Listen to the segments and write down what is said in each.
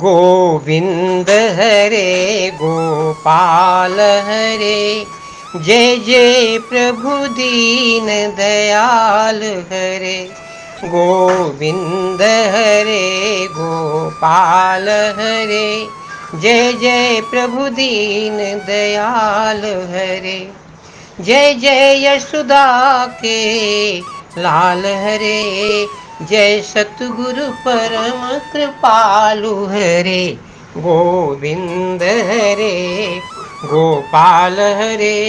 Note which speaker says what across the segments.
Speaker 1: गोविंद हरे गोपाल हरे, जय जय प्रभु दीन दयाल हरे। गोविंद हरे गोपाल हरे, जय जय प्रभु दीन दयाल हरे। जय जय यशोदा के लाल हरे, जय सतगुरु परम कृपालु हरे। गोविंद हरे गोपाल हरे,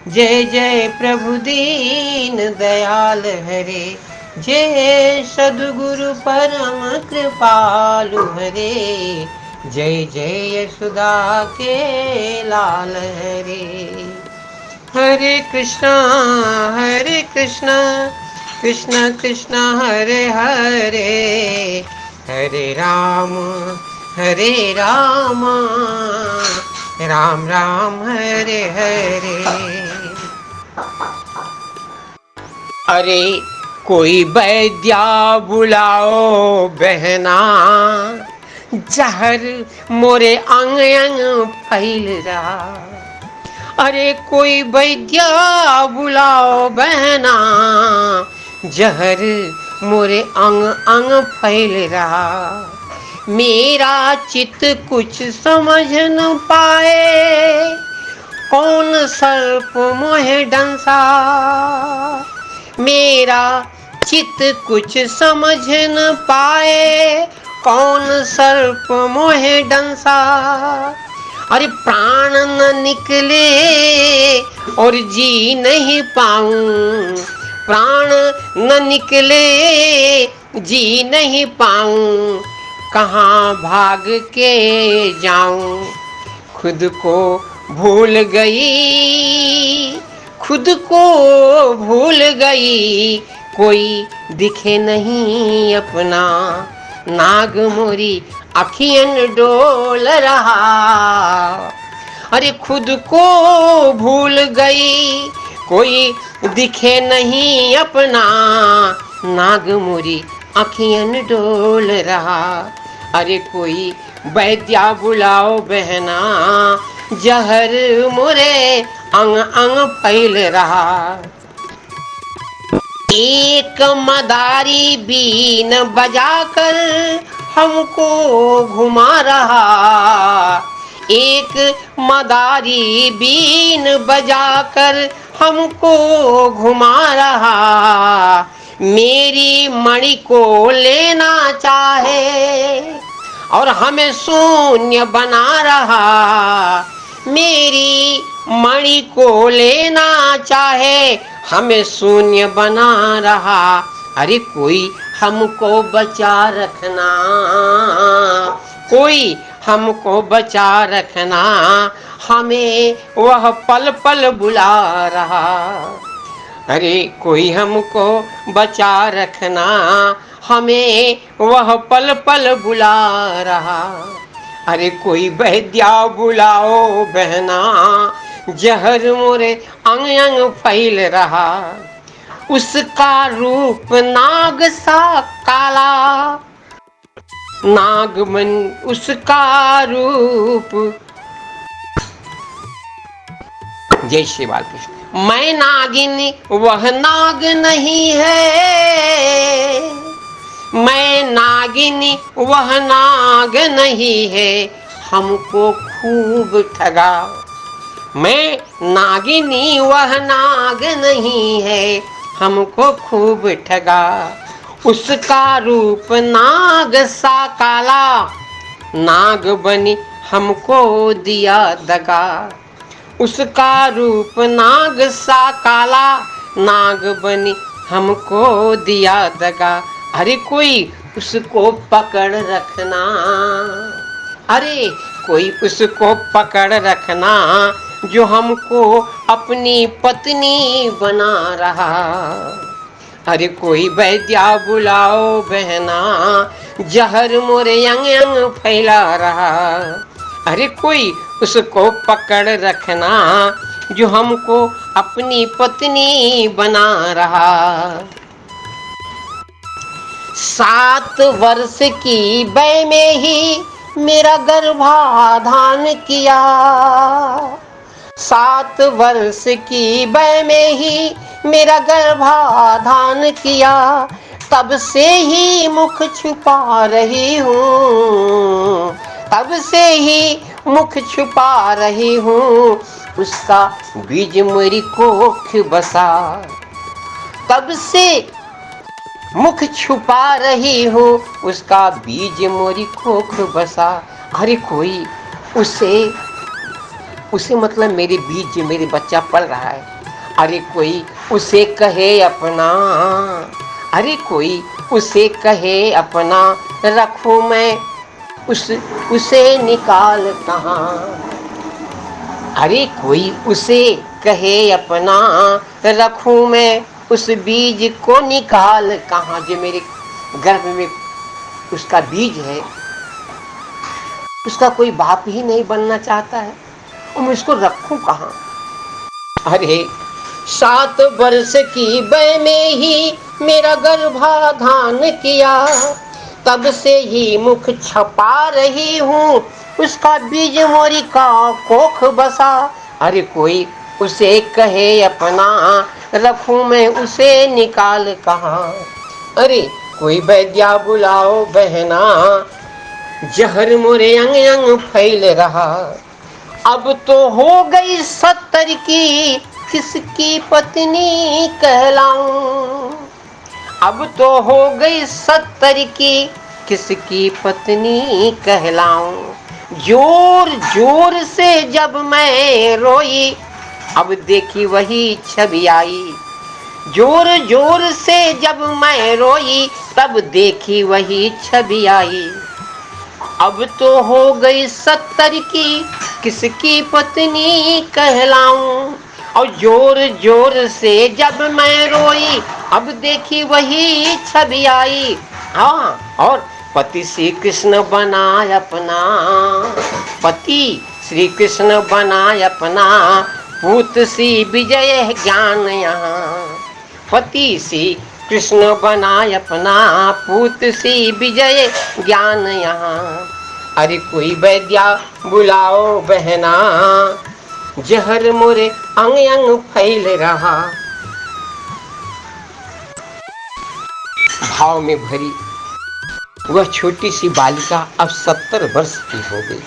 Speaker 1: जय जय प्रभु दीन दयाल हरे। जय सद्गुरु परम कृपालु हरे, जय जय यशोदा के लाल हरे। हरे कृष्णा कृष्ण कृष्ण हरे हरे, हरे राम राम राम हरे हरे। अरे कोई वैद्या बुलाओ बहना, जहर मोरे अंग अंग फैल रहा। अरे कोई वैद्या बुलाओ बहना, जहर मोरे अंग अंग फैल रहा। मेरा चित्त कुछ समझ न पाए, कौन सर्प मोहे डंसा। मेरा चित्त कुछ समझ न पाए, कौन सर्प मोहे डंसा। अरे प्राण न निकले और जी नहीं पाऊं, प्राण न निकले जी नहीं पाऊं, कहाँ भाग के जाऊं। खुद को भूल गई, खुद को भूल गई, कोई दिखे नहीं अपना। नाग मोरी अखियन डोल रहा। अरे खुद को भूल गई, कोई दिखे नहीं अपना। नाग मोरी अखियन डोल रहा। अरे कोई वैद्या बुलाओ बहना, जहर मोरे अंग अंग फैल रहा। एक मदारी बीन बजाकर हमको घुमा रहा। एक मदारी बीन बजाकर हमको घुमा रहा। मेरी मणि को लेना चाहे और हमें शून्य बना रहा। मेरी मणि को लेना चाहे, हमें शून्य बना रहा। अरे कोई हमको बचा रखना, कोई हमको बचा रखना, हमें वह पल पल बुला रहा। अरे कोई हमको बचा रखना, हमें वह पल पल बुला रहा। अरे कोई वैद्या बुलाओ बहना, जहर मोरे अंग अंग फैल रहा। उसका रूप नाग सा काला, नागमन उसका रूप। जय श्री बालकृष्ण। मैं नागिन वह नाग नहीं है, मैं नागिन वह नाग नहीं है, हमको खूब ठगा। मैं नागिनी वह नाग नहीं है, हमको खूब ठगा। उसका रूप नाग सा काला, नाग बनी हमको दिया दगा। उसका रूप नाग सा काला, नाग बनी हमको दिया दगा। अरे कोई उसको पकड़ रखना, अरे कोई उसको पकड़ रखना, जो हमको अपनी पत्नी बना रहा। अरे कोई वैद्या बुलाओ बहना, जहर मोरे अंग अंग फैला रहा। अरे कोई उसको पकड़ रखना, जो हमको अपनी पत्नी बना रहा। 7 वर्ष की वय में ही मेरा गर्भाधान किया। 7 वर्ष की वय में ही मेरा गर्भाधान किया, तब से ही मुख छुपा रही हूँ, तब से ही मुख छुपा रही हूँ, उसका बीज मेरी कोख बसा। तब से मुख छुपा रही हूँ, उसका बीज मोरी कोख बसा। अरे कोई उसे मतलब मेरे बीज मेरे बच्चा पल रहा है, अरे कोई उसे कहे अपना, अरे कोई उसे कहे अपना, रखूं मैं उसे निकाल कहाँ। अरे कोई उसे कहे अपना, रखूं मैं उस बीज को निकाल कहाँ। जो मेरे गर्भ में उसका बीज है, उसका कोई बाप ही नहीं बनना चाहता है, और मैं उसको रखूं कहाँ। अरे 7 वर्ष की वय में ही मेरा गर्भाधान किया, तब से ही मुख छपा रही हूँ, उसका बीज मोरी का कोख बसा। अरे कोई उसे कहे अपना, रखूं मैं उसे निकाल कहाँ। अरे कोई वैद्या बुलाओ बहना, जहर मोरे अंग अंग फैल रहा। अब तो हो गई 70 की, किसकी पत्नी कहलाऊं। अब तो हो गई 70 की, किसकी पत्नी कहलाऊं। जोर जोर से जब मैं रोई, अब देखी वही छवि आई। जोर जोर से जब मैं रोई, तब देखी वही छवि आई। अब तो हो गई 70 की, किसकी पत्नी कहलाऊं। और जोर जोर से जब मैं रोई, अब देखी वही छवि आई। हाँ, और पति श्री कृष्ण बना अपना, पति श्री कृष्ण बना अपना, पूत श्री विजय ज्ञान यहाँ। पति श्री कृष्ण बना अपना, पूत श्री विजय ज्ञान यहाँ। अरे कोई वैद्या बुलाओ बहना, जहर मोरे अंग अंग फैल रहा। भाव में भरी वह छोटी सी बालिका अब 70 वर्ष की हो गई।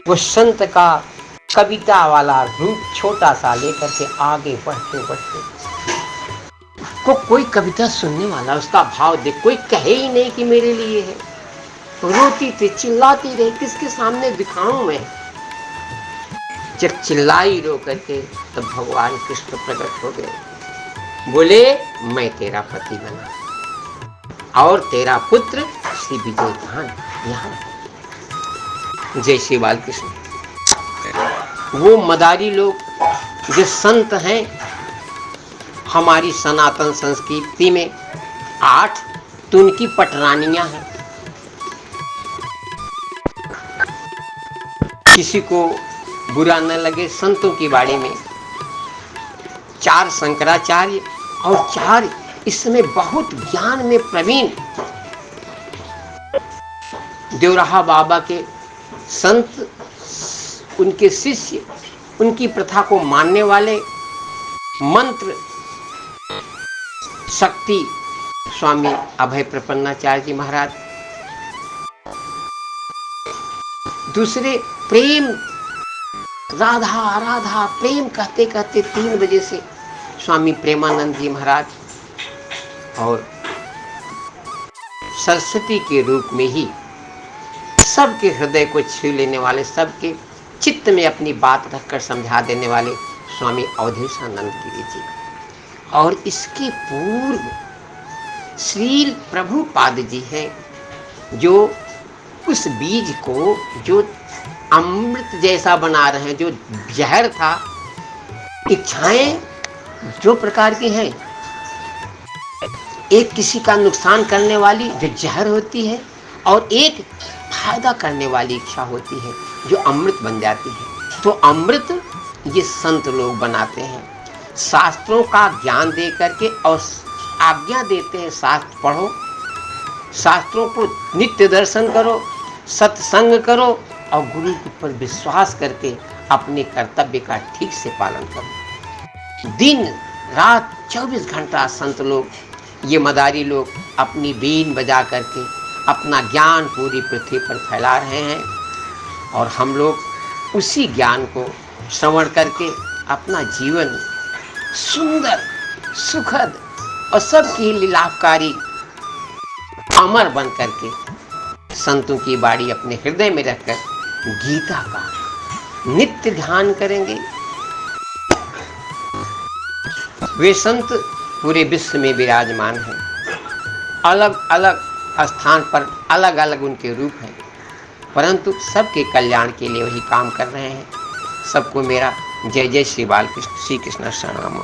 Speaker 1: वो संत का कविता वाला रूप छोटा सा लेकर के आगे बढ़ते बढ़ते को कोई कविता सुनने वाला उसका भाव देख कोई कहे ही नहीं कि मेरे लिए है। रोती थी, चिल्लाती रही, किसके सामने दिखाऊं मैं। जब चिल्लाई रो करके तब भगवान कृष्ण प्रकट हो गए। बोले मैं तेरा पति बना और तेरा पुत्र श्री विजय खान यहाँ। जय श्री बाल कृष्ण। वो मदारी लोग जो संत हैं हमारी सनातन संस्कृति में 8 तो उनकी पटरानियां हैं। किसी को बुरा न लगे, संतों के बारे में 4 शंकराचार्य और 4 इसमें बहुत ज्ञान में प्रवीण देवराहा बाबा के संत, उनके शिष्य, उनकी प्रथा को मानने वाले मंत्र शक्ति स्वामी अभय प्रपन्नाचार्य जी महाराज। दूसरे प्रेम राधा राधा प्रेम कहते कहते 3 बजे से स्वामी प्रेमानंद जी महाराज, और सरस्वती के रूप में ही सबके हृदय को छू लेने वाले, सबके चित्त में अपनी बात रखकर समझा देने वाले स्वामी अवधेशानंद गिरी जी। और इसके पूर्व श्रील प्रभुपाद जी हैं जो उस बीज को जो अमृत जैसा बना रहे हैं। जो जहर था, इच्छाएं जो प्रकार की हैं, एक किसी का नुकसान करने वाली जो जहर होती है और एक फायदा करने वाली इच्छा होती है जो अमृत बन जाती है। तो अमृत ये संत लोग बनाते हैं, शास्त्रों का ज्ञान दे करके और आज्ञा देते हैं शास्त्र पढ़ो, शास्त्रों को नित्य दर्शन करो, सत्संग करो और गुरु पर विश्वास करके अपने कर्तव्य का ठीक से पालन करो। दिन रात 24 घंटा संत लोग, ये मदारी लोग अपनी बीन बजा करके अपना ज्ञान पूरी पृथ्वी पर फैला रहे हैं और हम लोग उसी ज्ञान को श्रवण करके अपना जीवन सुंदर, सुखद और सबके लिए लाभकारी, अमर बन करके संतों की बाणी अपने हृदय में रखकर गीता का नित्य ध्यान करेंगे। वे संत पूरे विश्व में विराजमान हैं, अलग अलग स्थान पर अलग अलग उनके रूप हैं, परंतु सबके कल्याण के लिए वही काम कर रहे हैं। सबको मेरा जय जय श्री बाल कृष्ण, श्री कृष्ण शरणम।